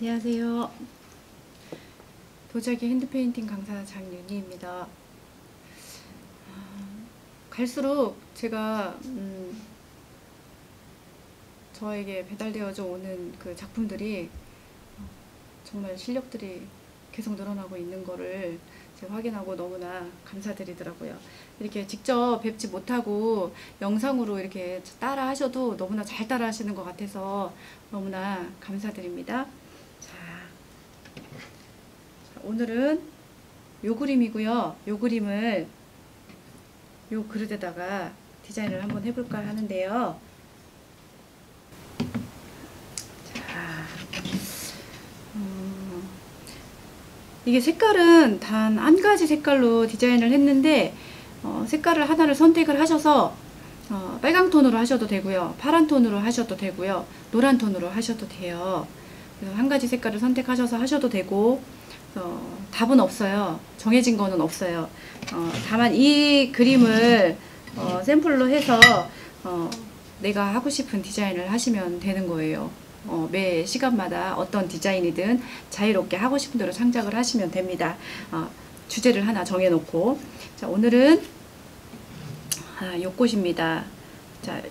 안녕하세요. 도자기 핸드페인팅 강사 장윤희입니다. 갈수록 제가 저에게 배달되어져 오는 그 작품들이 정말 실력들이 계속 늘어나고 있는 거를 제가 확인하고 너무나 감사드리더라고요. 이렇게 직접 뵙지 못하고 영상으로 이렇게 따라 하셔도 너무나 잘 따라 하시는 것 같아서 너무나 감사드립니다. 자, 오늘은 요 그림이고요. 요 그림을 요 그릇에다가 디자인을 한번 해볼까 하는데요. 자, 이게 색깔은 단 한 가지 색깔로 디자인을 했는데 색깔을 하나를 선택을 하셔서 빨강 톤으로 하셔도 되고요, 파란 톤으로 하셔도 되고요, 노란 톤으로 하셔도 돼요. 그래서 한 가지 색깔을 선택하셔서 하셔도 되고, 답은 없어요. 정해진 거는 없어요. 다만 이 그림을 샘플로 해서 내가 하고 싶은 디자인을 하시면 되는 거예요. 매 시간마다 어떤 디자인이든 자유롭게 하고 싶은 대로 창작을 하시면 됩니다. 주제를 하나 정해놓고, 자, 오늘은 요 꽃입니다. 자,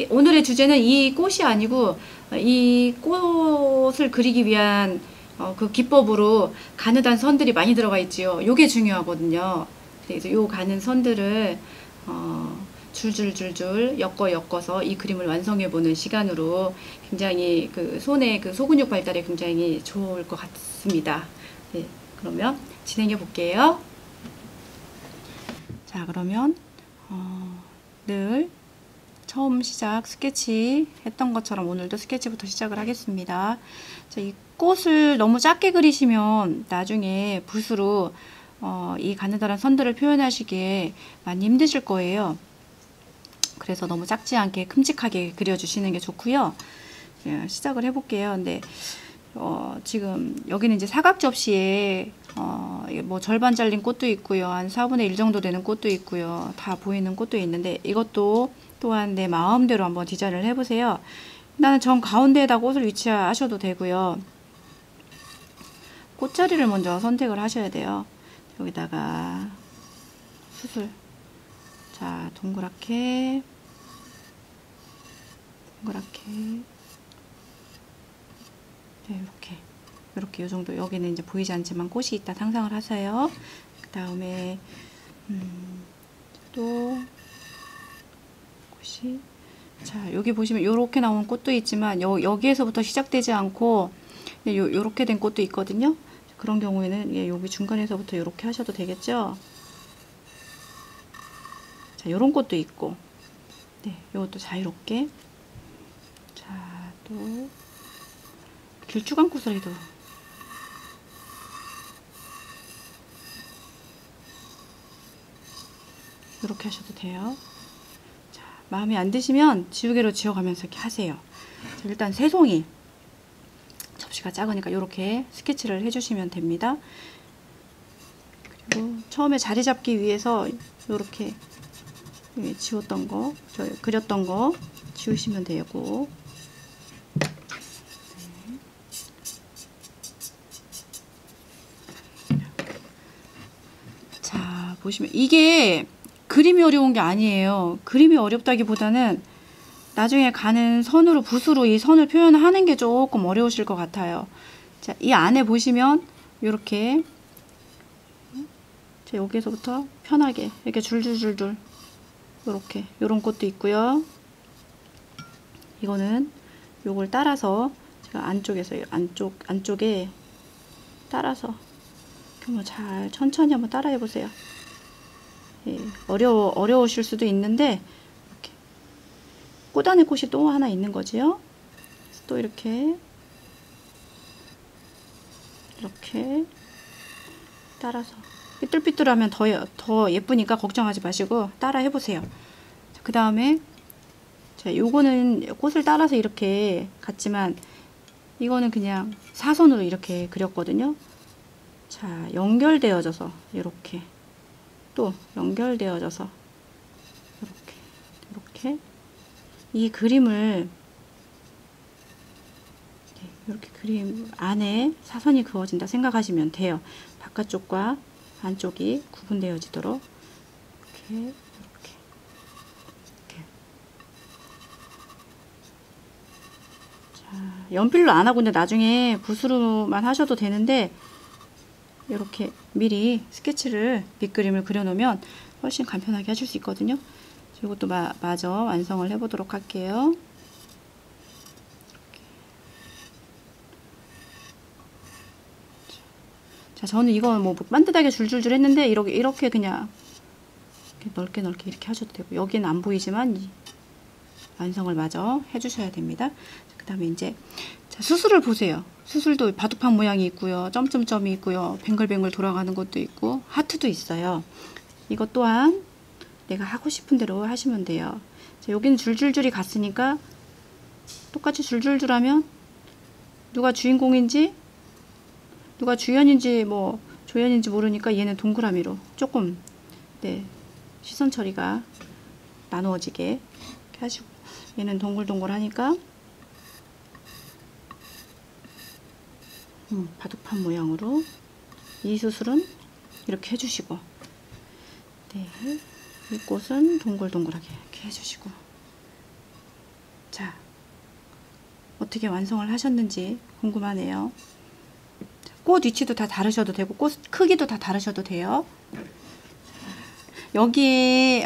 오늘의 주제는 이 꽃이 아니고 이 꽃을 그리기 위한 그 기법으로 가느다란 선들이 많이 들어가 있지요. 요게 중요하거든요. 그래서 요 가는 선들을 줄줄줄줄 엮어서 이 그림을 완성해 보는 시간으로 굉장히 그 손의 그 소근육 발달에 굉장히 좋을 것 같습니다. 네, 그러면 진행해 볼게요. 자, 그러면 늘 처음 시작 스케치 했던 것처럼 오늘도 스케치부터 시작을 하겠습니다. 자, 이 꽃을 너무 작게 그리시면 나중에 붓으로 이 가느다란 선들을 표현하시기에 많이 힘드실 거예요. 그래서 너무 작지 않게 큼직하게 그려주시는 게 좋고요. 예, 시작을 해볼게요. 근데 지금 여기는 이제 사각 접시에 뭐 절반 잘린 꽃도 있고요, 한 4분의 1 정도 되는 꽃도 있고요, 다 보이는 꽃도 있는데 이것도 또한 내 마음대로 한번 디자인을 해보세요. 나는 정 가운데에다 꽃을 위치하셔도 되고요. 꽃자리를 먼저 선택을 하셔야 돼요. 여기다가 수술, 자, 동그랗게 네, 이렇게 요 정도. 여기는 이제 보이지 않지만 꽃이 있다 상상을 하세요. 그 다음에 또 꽃이, 자, 여기 보시면 요렇게 나온 꽃도 있지만 여기에서부터 시작되지 않고 요렇게 된 꽃도 있거든요. 그런 경우에는 여기 중간에서부터 요렇게 하셔도 되겠죠. 자, 요런 꽃도 있고, 네, 요것도 자유롭게. 자, 또 길쭉한 꽃을 해도 이렇게 하셔도 돼요. 자, 마음에 안 드시면 지우개로 지워가면서 이렇게 하세요. 자, 일단 새송이, 접시가 작으니까 이렇게 스케치를 해주시면 됩니다. 그리고 처음에 자리 잡기 위해서 이렇게 지웠던 거, 그렸던 거 지우시면 되고, 자, 보시면 이게 그림이 어려운 게 아니에요. 그림이 어렵다기보다는 나중에 가는 선으로, 붓으로 이 선을 표현하는 게 조금 어려우실 것 같아요. 자, 이 안에 보시면 이렇게, 자, 여기서부터 편하게 이렇게 줄줄줄줄 이렇게 요런 꽃도 있고요. 이거는 요걸 따라서 제가 안쪽에서 안쪽에 따라서 한번 잘 천천히 한번 따라 해보세요. 예, 어려우실 수도 있는데 이렇게 꽃 안에 꽃이 또 하나 있는 거지요. 또 이렇게 따라서 삐뚤삐뚤하면 더 예쁘니까 걱정하지 마시고 따라 해보세요. 그 다음에 자, 요거는 꽃을 따라서 이렇게 갔지만 이거는 그냥 사선으로 이렇게 그렸거든요. 자, 연결되어져서 이렇게 또 연결되어져서 이렇게 이 그림을 이렇게 그림 안에 사선이 그어진다 생각하시면 돼요. 바깥쪽과 안쪽이 구분되어지도록 이렇게. 자, 연필로 안 하고 근데 나중에 붓으로만 하셔도 되는데 이렇게 미리 스케치를 밑그림을 그려 놓으면 훨씬 간편하게 하실 수 있거든요. 이것도 마저 완성을 해 보도록 할게요. 자, 저는 이거 뭐 반듯하게 줄줄줄 했는데 이렇게 그냥 이렇게 넓게 이렇게 하셔도 되고, 여기는 안 보이지만 완성을 마저 해주셔야 됩니다. 그 다음에 이제 자, 수술을 보세요. 수술도 바둑판 모양이 있고요, 점점점이 있고요, 뱅글뱅글 돌아가는 것도 있고, 하트도 있어요. 이것 또한 내가 하고 싶은 대로 하시면 돼요. 자, 여기는 줄줄줄이 갔으니까 똑같이 줄줄줄 하면 누가 주인공인지 누가 주연인지 뭐 조연인지 모르니까 얘는 동그라미로 조금 시선 처리가 나누어지게 이렇게 하시고, 얘는 동글동글 하니까 바둑판 모양으로, 이 수술은 이렇게 해주시고, 이 꽃은 동글동글하게 이렇게 해주시고. 자, 어떻게 완성을 하셨는지 궁금하네요. 꽃 위치도 다 다르셔도 되고, 꽃 크기도 다 다르셔도 돼요. 여기에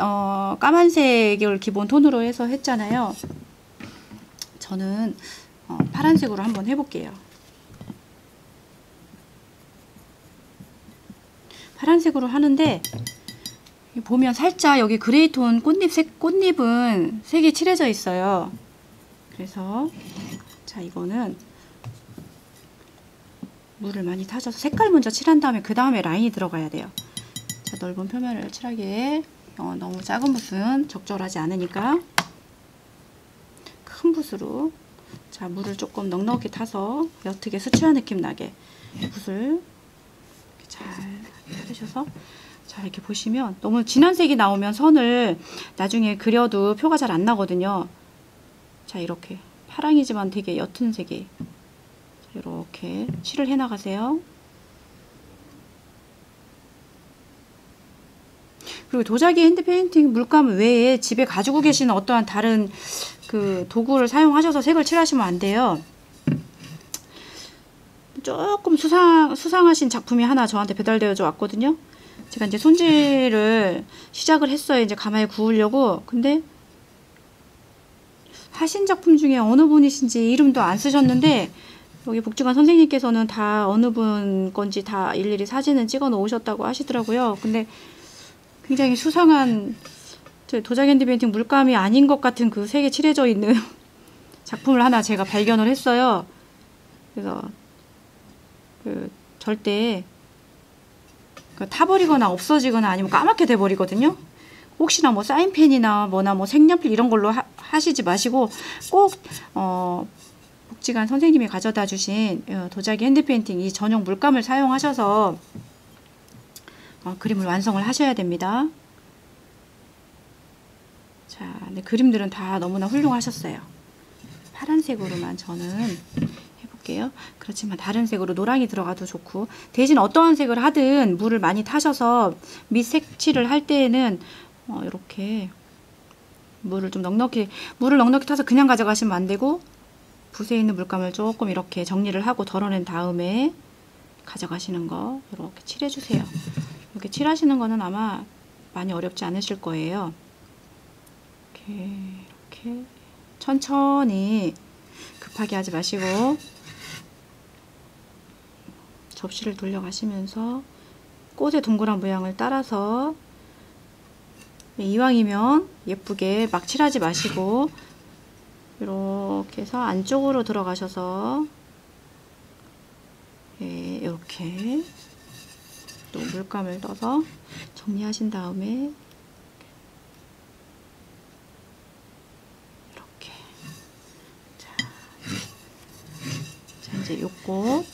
까만색을 기본 톤으로 해서 했잖아요. 저는 파란색으로 한번 해볼게요. 파란색으로 하는데 보면 살짝 여기 그레이톤 꽃잎은 색이 칠해져 있어요. 그래서 자, 이거는 물을 많이 타셔서 색깔 먼저 칠한 다음에 그 다음에 라인이 들어가야 돼요. 자, 넓은 표면을 칠하기에 너무 작은 붓은 적절하지 않으니까 큰 붓으로, 자, 물을 조금 넉넉히 타서 옅게 수채화 느낌 나게 붓을 잘 타주셔서, 자, 이렇게 보시면 너무 진한 색이 나오면 선을 나중에 그려도 표가 잘 안 나거든요. 자, 이렇게 파랑이지만 되게 옅은 색이, 이렇게 칠을 해 나가세요. 그리고 도자기 핸드페인팅 물감 외에 집에 가지고 계시는 어떠한 다른 그 도구를 사용하셔서 색을 칠하시면 안 돼요. 조금 수상하신 작품이 하나 저한테 배달되어져 왔거든요. 제가 이제 손질을 시작을 했어요. 이제 가마에 구우려고. 근데 하신 작품 중에 어느 분이신지 이름도 안 쓰셨는데, 여기 복지관 선생님께서는 다 어느 분 건지 다 일일이 사진을 찍어 놓으셨다고 하시더라고요. 근데 굉장히 수상한 도자기 핸드페인팅 물감이 아닌 것 같은 그 색에 칠해져 있는 작품을 하나 제가 발견을 했어요. 그래서 절대 타버리거나 없어지거나 아니면 까맣게 돼버리거든요. 혹시나 뭐 사인펜이나 뭐나 뭐 색연필 이런 걸로 하시지 마시고 꼭 복지관 선생님이 가져다 주신 도자기 핸드페인팅 이 전용 물감을 사용하셔서 그림을 완성을 하셔야 됩니다. 자, 근데 그림들은 다 너무나 훌륭하셨어요. 파란색으로만 저는 해볼게요. 그렇지만 다른 색으로 노랑이 들어가도 좋고, 대신 어떠한 색을 하든 물을 많이 타셔서 밑 색칠을 할 때에는 이렇게 물을 넉넉히 타서 그냥 가져가시면 안 되고, 붓에 있는 물감을 조금 이렇게 정리를 하고 덜어낸 다음에 가져가시는 거 이렇게 칠해주세요. 이렇게 칠하시는 거는 아마 많이 어렵지 않으실 거예요. 이렇게 천천히 급하게 하지 마시고 접시를 돌려가시면서 꽃의 동그란 모양을 따라서, 이왕이면 예쁘게 막 칠하지 마시고 이렇게 해서 안쪽으로 들어가셔서 이렇게 또 물감을 넣어서 정리하신 다음에 이렇게 자 이제 요 꽃도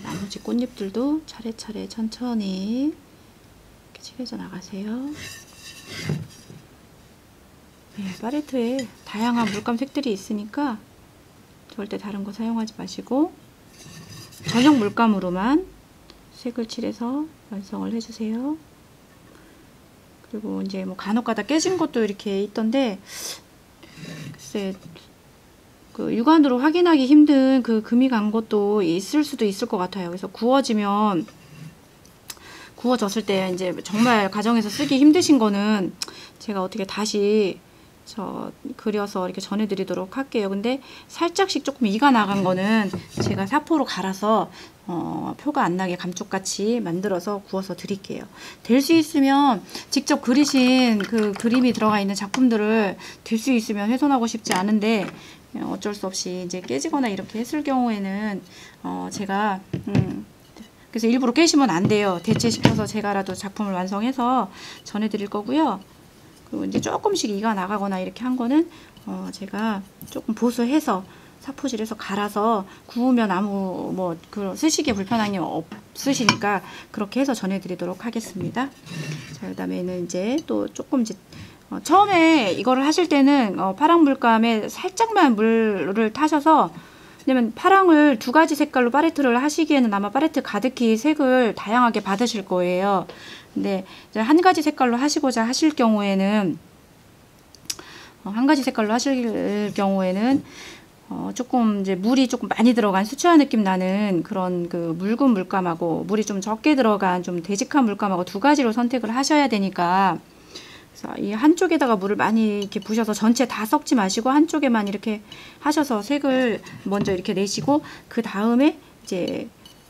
나무 나머지 꽃잎들도 차례차례 천천히 이렇게 칠해져 나가세요. 네, 팔레트에 다양한 물감 색들이 있으니까 절대 다른 거 사용하지 마시고 전용 물감으로만 색을 칠해서 완성을 해주세요. 그리고 이제 뭐 간혹가다 깨진 것도 이렇게 있던데, 글쎄 그 육안으로 확인하기 힘든 그 금이 간 것도 있을 수도 있을 것 같아요. 그래서 구워졌을 때 이제 정말 가정에서 쓰기 힘드신 거는 제가 어떻게 다시 그려서 이렇게 전해드리도록 할게요. 근데 살짝씩 조금 이가 나간 거는 제가 사포로 갈아서 표가 안 나게 감쪽같이 만들어서 구워서 드릴게요. 될 수 있으면 직접 그리신 그 그림이 들어가 있는 작품들을 될 수 있으면 훼손하고 싶지 않은데, 어쩔 수 없이 이제 깨지거나 이렇게 했을 경우에는 제가 그래서 일부러 깨시면 안 돼요. 대체시켜서 제가라도 작품을 완성해서 전해드릴 거고요. 그리고 이제 조금씩 이가 나가거나 이렇게 한 거는 제가 조금 보수해서 사포질해서 갈아서 구우면 아무 쓰시기에 불편한 게 없으시니까 그렇게 해서 전해드리도록 하겠습니다. 자, 그다음에는 이제 또 조금 이제 처음에 이거를 하실 때는 파랑 물감에 살짝만 물을 타셔서, 왜냐면 파랑을 두 가지 색깔로 팔레트를 하시기에는 아마 팔레트 가득히 색을 다양하게 받으실 거예요. 근데 이제 한 가지 색깔로 하시고자 하실 경우에는 조금 이제 물이 조금 많이 들어간 수채화 느낌 나는 그런 그 묽은 물감하고 물이 좀 적게 들어간 좀 되직한 물감하고 두 가지로 선택을 하셔야 되니까, 그래서 이 한쪽에다가 물을 많이 이렇게 부셔서 전체 다 섞지 마시고 한쪽에만 이렇게 하셔서 색을 먼저 이렇게 내시고, 그 다음에 이제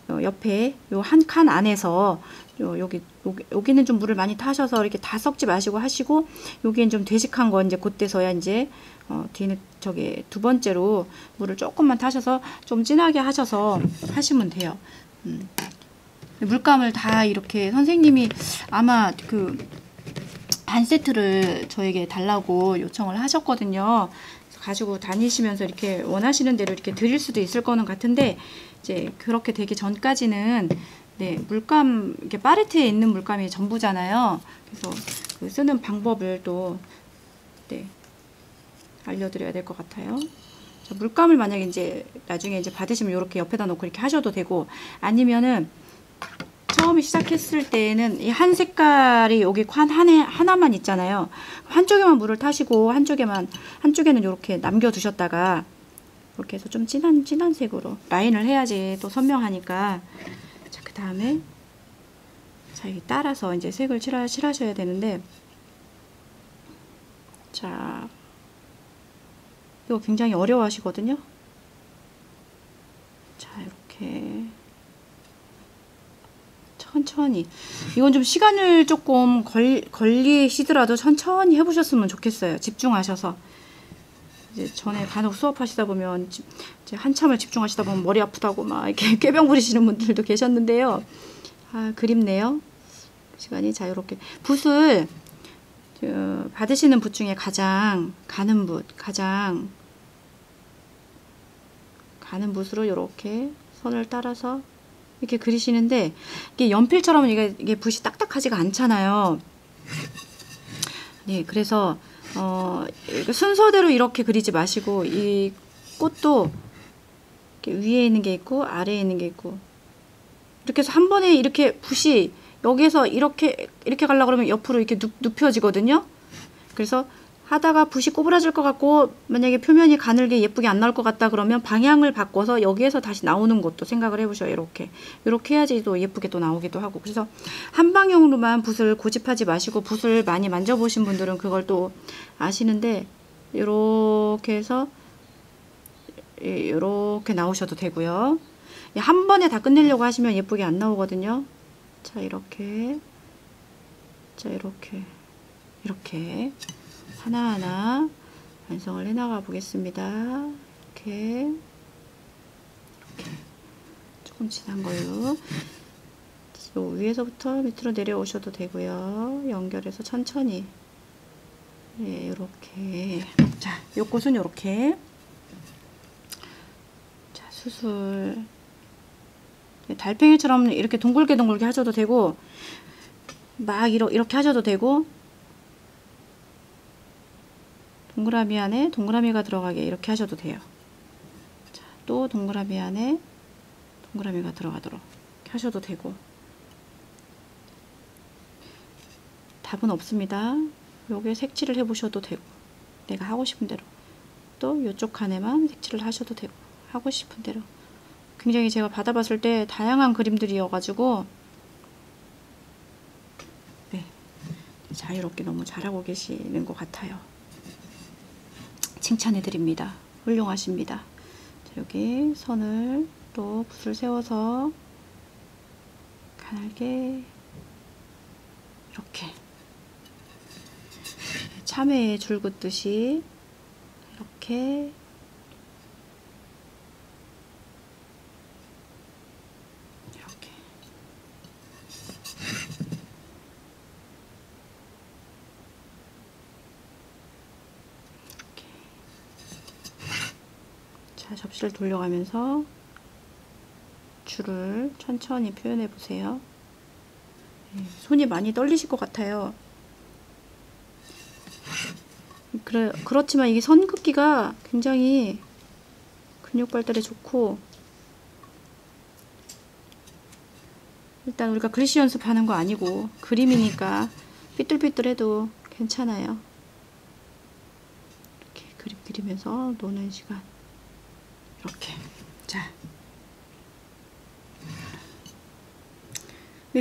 옆에 요 한 칸 안에서 여기는 좀 물을 많이 타셔서 이렇게 다 섞지 마시고 하시고, 여기는 좀 되직한 거 이제 그때서야 이제 뒤는 저기 두 번째로 물을 조금만 타셔서 좀 진하게 하셔서 하시면 돼요. 물감을 다 이렇게 선생님이 아마 그 반 세트를 저에게 달라고 요청을 하셨거든요. 가지고 다니시면서 이렇게 원하시는 대로 이렇게 드릴 수도 있을 거는 같은데, 이제 그렇게 되기 전까지는 물감, 이렇게 팔레트에 있는 물감이 전부잖아요. 그래서 그 쓰는 방법을 또 알려드려야 될 것 같아요. 자, 물감을 만약에 이제 나중에 이제 받으시면 이렇게 옆에다 놓고 이렇게 하셔도 되고, 아니면은 처음에 시작했을 때는 이 한 색깔이 여기 하나만 있잖아요. 한쪽에만 물을 타시고 한쪽에는 이렇게 남겨두셨다가 이렇게 해서 좀 진한 색으로 라인을 해야지 또 선명하니까. 자, 그 다음에 여기 따라서 이제 색을 칠하셔야 되는데, 자, 이거 굉장히 어려워 하시거든요. 자, 이렇게 천천히, 이건 좀 시간을 조금 걸리시더라도 천천히 해보셨으면 좋겠어요. 집중하셔서. 이제 전에 간혹 수업하시다 보면 이제 한참을 집중하시다 보면 머리 아프다고 막 이렇게 꾀병 부리시는 분들도 계셨는데요. 아, 그립네요. 시간이. 자, 이렇게 붓을 받으시는 붓 중에 가장 가는 붓으로 이렇게 선을 따라서 이렇게 그리시는데, 이게 연필처럼 이게 붓이 딱딱하지가 않잖아요. 네, 그래서 순서대로 이렇게 그리지 마시고, 이 꽃도 이렇게 위에 있는 게 있고 아래에 있는 게 있고, 이렇게 해서 한 번에 이렇게 붓이 여기에서 이렇게 가려고 그러면 옆으로 이렇게 눕혀지거든요. 그래서 하다가 붓이 꼬부라질 것 같고, 만약에 표면이 가늘게 예쁘게 안 나올 것 같다 그러면 방향을 바꿔서 여기에서 다시 나오는 것도 생각을 해보셔요. 이렇게 해야지 또 예쁘게 또 나오기도 하고. 그래서 한 방향으로만 붓을 고집하지 마시고, 붓을 많이 만져보신 분들은 그걸 또 아시는데, 이렇게 해서 이렇게 나오셔도 되고요. 한 번에 다 끝내려고 하시면 예쁘게 안 나오거든요. 자, 이렇게 하나하나 완성을 해나가 보겠습니다. 이렇게 조금 진한 걸로 요 위에서부터 밑으로 내려오셔도 되고요. 연결해서 천천히. 네, 이렇게. 자, 요 꽃은 이렇게. 자, 수술. 달팽이처럼 이렇게 동글게 하셔도 되고, 막 이렇게 하셔도 되고, 동그라미 안에 동그라미가 들어가게 이렇게 하셔도 돼요. 자, 또 동그라미 안에 동그라미가 들어가도록 이렇게 하셔도 되고. 답은 없습니다. 요게 색칠을 해 보셔도 되고, 내가 하고 싶은 대로. 또 이쪽 칸에만 색칠을 하셔도 되고, 하고 싶은 대로. 굉장히 제가 받아봤을 때 다양한 그림들이어가지고, 네, 자유롭게 너무 잘하고 계시는 것 같아요. 칭찬해 드립니다. 훌륭하십니다. 자, 여기 선을 또 붓을 세워서 가늘게 이렇게 참외에 줄 긋듯이 이렇게 자, 접시를 돌려가면서 줄을 천천히 표현해 보세요. 손이 많이 떨리실 것 같아요. 그렇지만 이게 선 긋기가 굉장히 근육 발달에 좋고, 일단 우리가 글씨 연습하는 거 아니고 그림이니까 삐뚤삐뚤해도 괜찮아요. 이렇게 그림 그리면서 노는 시간. 이렇게. 자,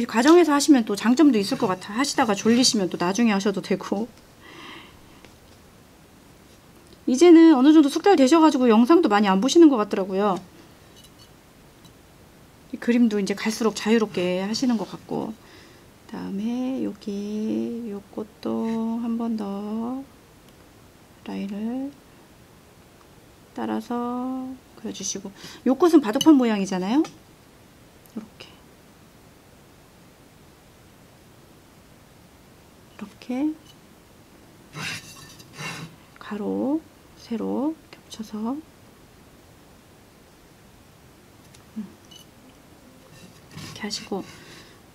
과정에서 하시면 또 장점도 있을 것 같아. 하시다가 졸리시면 또 나중에 하셔도 되고. 이제는 어느 정도 숙달 되셔가지고 영상도 많이 안 보시는 것 같더라고요. 이 그림도 이제 갈수록 자유롭게 하시는 것 같고. 그 다음에 여기 요것도 한 번 더 라인을 따라서 그려주시고, 요 꽃은 바둑판 모양이잖아요. 이렇게 가로 세로 겹쳐서 이렇게 하시고,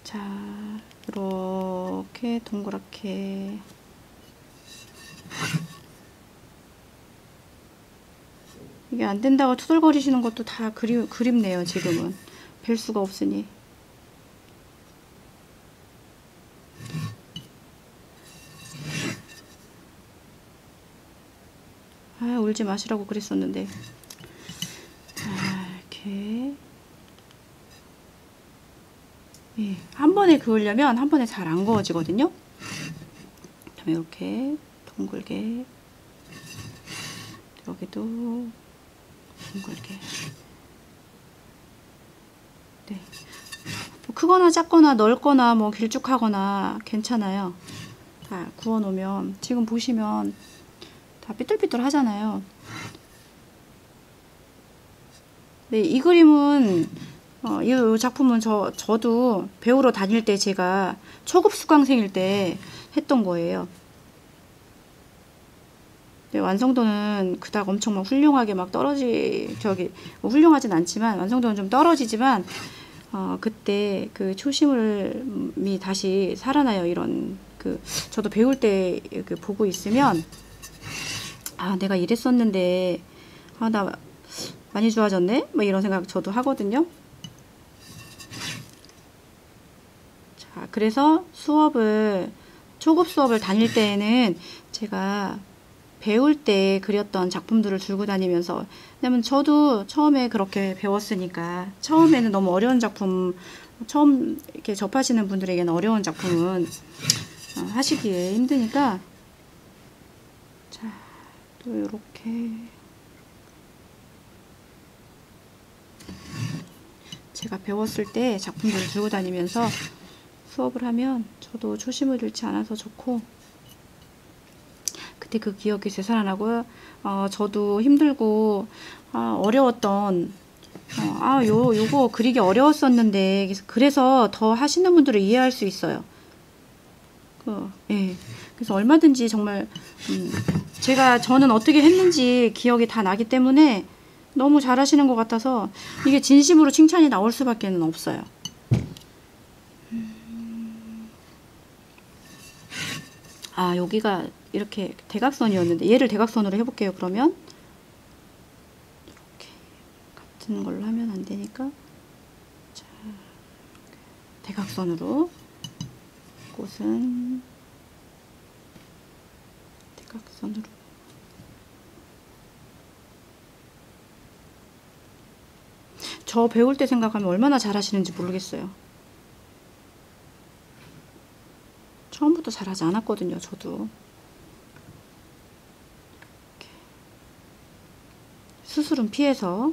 자, 이렇게 동그랗게 이게 안 된다고 투덜거리시는 것도 다 그립네요. 지금은 뵐 수가 없으니. 아, 울지 마시라고 그랬었는데. 자, 이렇게. 예, 한 번에 그으려면 한 번에 잘 안 그어지거든요. 그다음에 이렇게 동글게, 여기도 동글게. 네. 크거나 작거나 넓거나 뭐 길쭉하거나 괜찮아요. 다 구워 놓으면, 지금 보시면 다 삐뚤삐뚤 하잖아요. 네, 이 그림은 이 작품은 저도 배우러 다닐 때 제가 초급 수강생일 때 했던 거예요. 네, 완성도는 그닥 엄청 막 훌륭하게 막 뭐 훌륭하진 않지만 완성도는 좀 떨어지지만, 그때 그 초심이 다시 살아나요. 이런 저도 배울 때 이렇게 보고 있으면, 아, 내가 이랬었는데, 아, 나 많이 좋아졌네? 뭐 이런 생각 저도 하거든요. 자, 그래서 초급 수업을 다닐 때에는 제가 배울 때 그렸던 작품들을 들고 다니면서, 왜냐면 저도 처음에 그렇게 배웠으니까, 처음에는 너무 어려운 작품, 처음 이렇게 접하시는 분들에게는 어려운 작품은 하시기에 힘드니까, 자, 또 이렇게 제가 배웠을 때 작품들을 들고 다니면서 수업을 하면 저도 초심을 잃지 않아서 좋고, 그때 그 기억이 되살아나고요. 저도 힘들고 어려웠던, 요거 그리기 어려웠었는데, 그래서 더 하시는 분들을 이해할 수 있어요. 예. 그래서 얼마든지 정말 저는 어떻게 했는지 기억이 다 나기 때문에 너무 잘하시는 것 같아서 이게 진심으로 칭찬이 나올 수밖에 없어요. 아, 여기가 이렇게 대각선이었는데 얘를 대각선으로 해볼게요. 그러면 이렇게 같은 걸로 하면 안 되니까, 자, 대각선으로, 꽃은 대각선으로. 저 배울 때 생각하면 얼마나 잘하시는지 모르겠어요. 처음부터 잘하지 않았거든요, 저도. 이렇게. 수술은 피해서.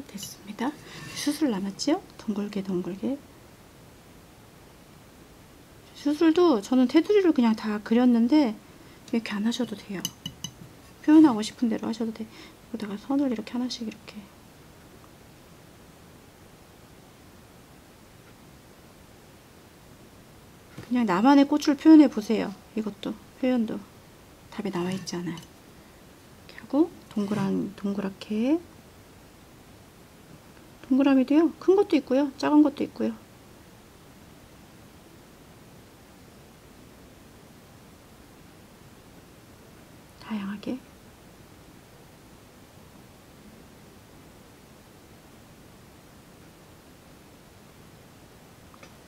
됐습니다. 수술 남았지요? 덩글게 덩글게. 수술도 저는 테두리를 그냥 다 그렸는데 이렇게 안 하셔도 돼요. 표현하고 싶은 대로 하셔도 돼. 여기다가 선을 이렇게 하나씩 이렇게. 그냥 나만의 꽃을 표현해 보세요. 이것도 표현도 답이 나와 있잖아요. 이렇게 하고 동그랗게. 동그라미도요, 큰 것도 있고요, 작은 것도 있고요. 다양하게.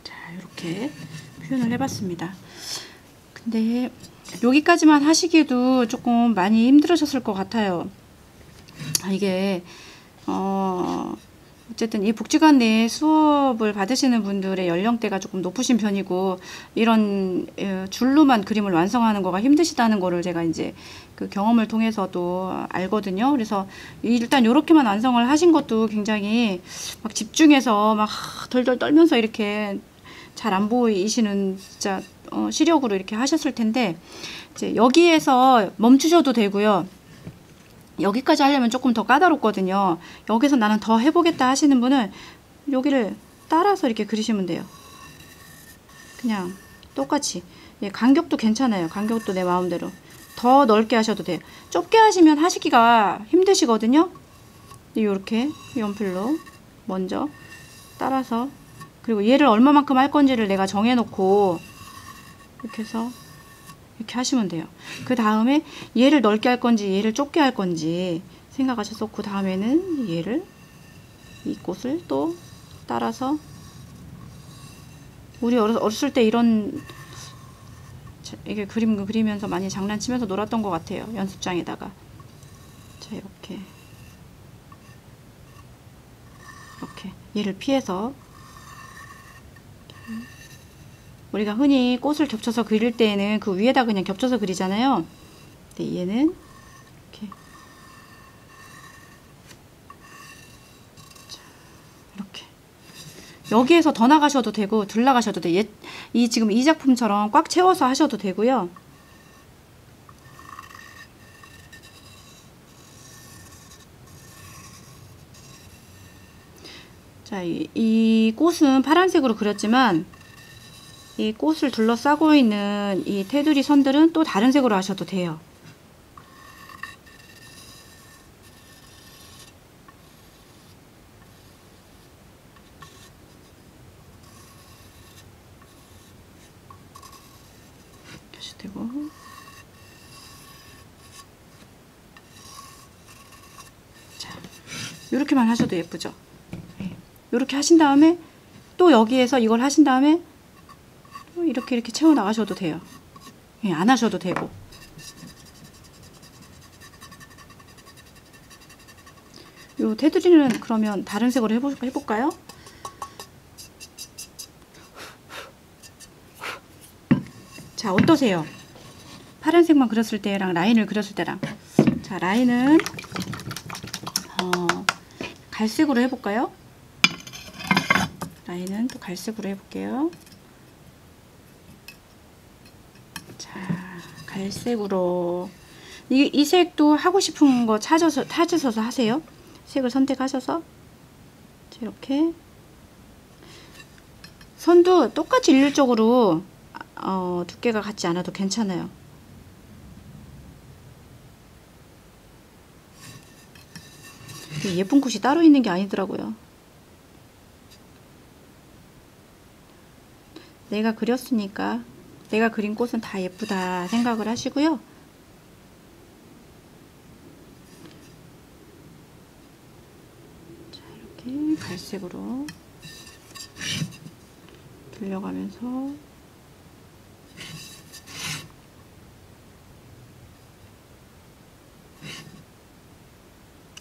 자, 이렇게 표현을 해봤습니다. 근데 여기까지만 하시기에도 조금 많이 힘들으셨을 것 같아요. 이게 어쨌든 이 복지관 내 수업을 받으시는 분들의 연령대가 조금 높으신 편이고, 이런 줄로만 그림을 완성하는 거가 힘드시다는 거를 제가 이제 그 경험을 통해서도 알거든요. 그래서 일단 이렇게만 완성을 하신 것도 굉장히 막 집중해서 막 덜덜 떨면서 이렇게 잘 안 보이시는 진짜 시력으로 이렇게 하셨을 텐데, 이제 여기에서 멈추셔도 되고요. 여기까지 하려면 조금 더 까다롭거든요. 여기서 나는 더 해보겠다 하시는 분은 여기를 따라서 이렇게 그리시면 돼요. 그냥 똑같이. 예, 간격도 괜찮아요. 간격도 내 마음대로. 더 넓게 하셔도 돼요. 좁게 하시면 하시기가 힘드시거든요. 이렇게 연필로 먼저 따라서, 그리고 얘를 얼마만큼 할 건지를 내가 정해놓고 이렇게 해서 이렇게 하시면 돼요. 그 다음에 얘를 넓게 할 건지 얘를 좁게 할 건지 생각하셔서, 그 다음에는 얘를, 이 꽃을 또 따라서, 우리 어렸을 때 이런 이게 그림 그리면서 많이 장난치면서 놀았던 것 같아요. 연습장에다가. 자, 이렇게 얘를 피해서, 우리가 흔히 꽃을 겹쳐서 그릴 때에는 그 위에다 그냥 겹쳐서 그리잖아요. 근데 얘는 이렇게. 자, 이렇게. 여기에서 더 나가셔도 되고 덜 나가셔도 돼. 지금 이 작품처럼 꽉 채워서 하셔도 되고요. 자, 이 꽃은 파란색으로 그렸지만 이 꽃을 둘러싸고 있는 이 테두리 선들은 또 다른 색으로 하셔도 돼요. 하셔도 되고. 자, 이렇게만 하셔도 예쁘죠. 이렇게 하신 다음에 또 여기에서 이걸 하신 다음에 이렇게 채워 나가셔도 돼요. 예, 안 하셔도 되고. 요 테두리는 그러면 다른 색으로 해볼까요? 자, 어떠세요? 파란색만 그렸을 때랑 라인을 그렸을 때랑. 자, 라인은 갈색으로 해볼까요? 라인은 또 갈색으로 해볼게요. 갈색으로 이 색도 하고 싶은 거 찾으셔서 하세요. 색을 선택하셔서 이렇게 선도 똑같이 일률적으로 두께가 같지 않아도 괜찮아요. 예쁜 꽃이 따로 있는 게 아니더라고요. 내가 그렸으니까 내가 그린 꽃은 다 예쁘다 생각을 하시고요. 자, 이렇게 갈색으로 돌려가면서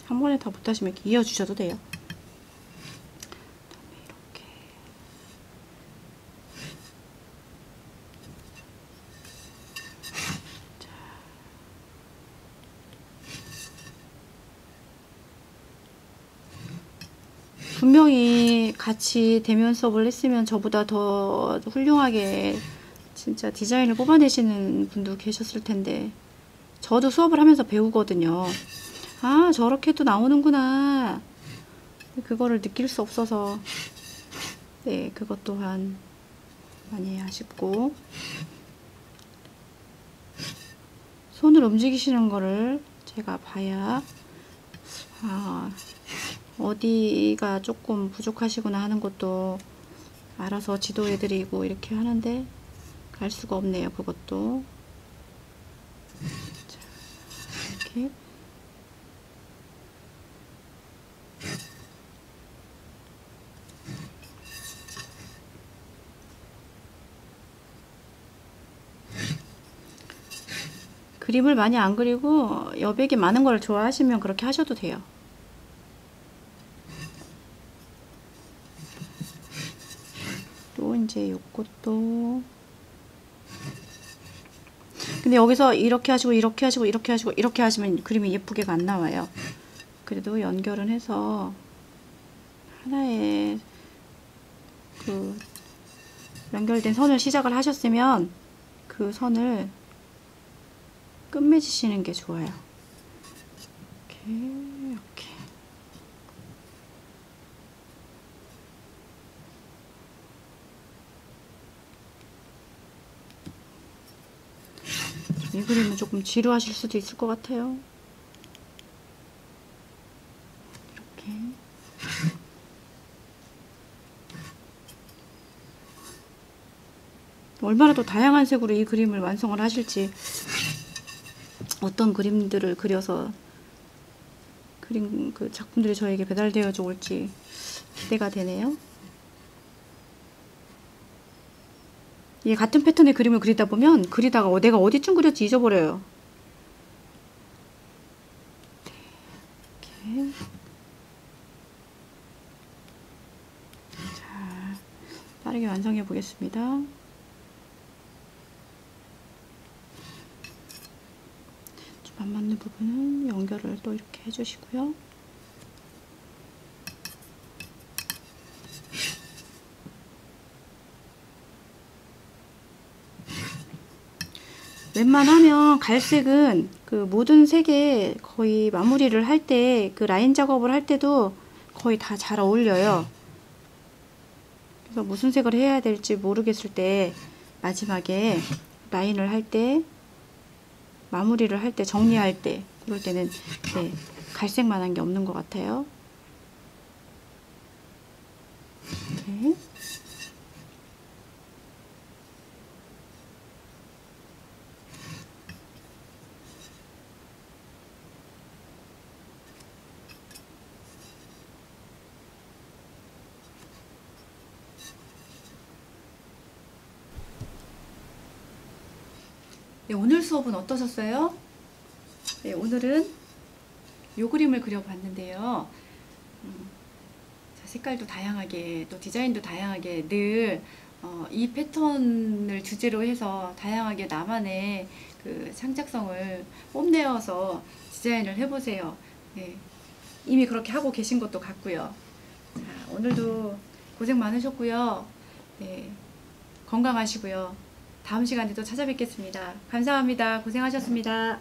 한 번에 다 못하시면 이렇게 이어주셔도 돼요. 이렇게 분명히 같이 대면 수업을 했으면 저보다 더 훌륭하게 진짜 디자인을 뽑아내시는 분도 계셨을 텐데 저도 수업을 하면서 배우거든요. 아, 저렇게도 나오는구나. 그거를 느낄 수 없어서 네, 그것 또한 많이 아쉽고 손을 움직이시는 거를 제가 봐야 어디가 조금 부족하시구나 하는 것도 알아서 지도해드리고 이렇게 하는데 갈 수가 없네요. 그것도 자, 이렇게 그림을 많이 안 그리고 여백이 많은 걸 좋아하시면 그렇게 하셔도 돼요. 또 이제 요것도 근데 여기서 이렇게 하시고 이렇게 하시고 이렇게 하시고 이렇게 하시면 그림이 예쁘게가 안 나와요. 그래도 연결은 해서 하나의 그 연결된 선을 시작을 하셨으면 그 선을 끝맺으시는 게 좋아요. 이렇게 이 그림은 조금 지루하실 수도 있을 것 같아요. 이렇게 얼마나 더 다양한 색으로 이 그림을 완성을 하실지 어떤 그림들을 그려서 그린 그 작품들이 저에게 배달되어져 올지 기대가 되네요. 이 같은 패턴의 그림을 그리다 보면 그리다가 내가 어디쯤 그렸지 잊어버려요. 이렇게 자, 빠르게 완성해 보겠습니다. 좀 안 맞는 부분은 연결을 또 이렇게 해주시고요. 웬만하면 갈색은 그 모든 색에 거의 마무리를 할 때 그 라인 작업을 할 때도 거의 다 잘 어울려요. 그래서 무슨 색을 해야 될지 모르겠을 때 마지막에 라인을 할 때 마무리를 할 때 정리할 때 그럴 때는 네, 갈색만한 게 없는 것 같아요. 이렇게. 네, 오늘 수업은 어떠셨어요? 네, 오늘은 요 그림을 그려봤는데요. 색깔도 다양하게 또 디자인도 다양하게 늘 이 패턴을 주제로 해서 다양하게 나만의 그 창작성을 뽐내어서 디자인을 해보세요. 네, 이미 그렇게 하고 계신 것도 같고요. 자, 오늘도 고생 많으셨고요. 네, 건강하시고요. 다음 시간에 또 찾아뵙겠습니다. 감사합니다. 고생하셨습니다.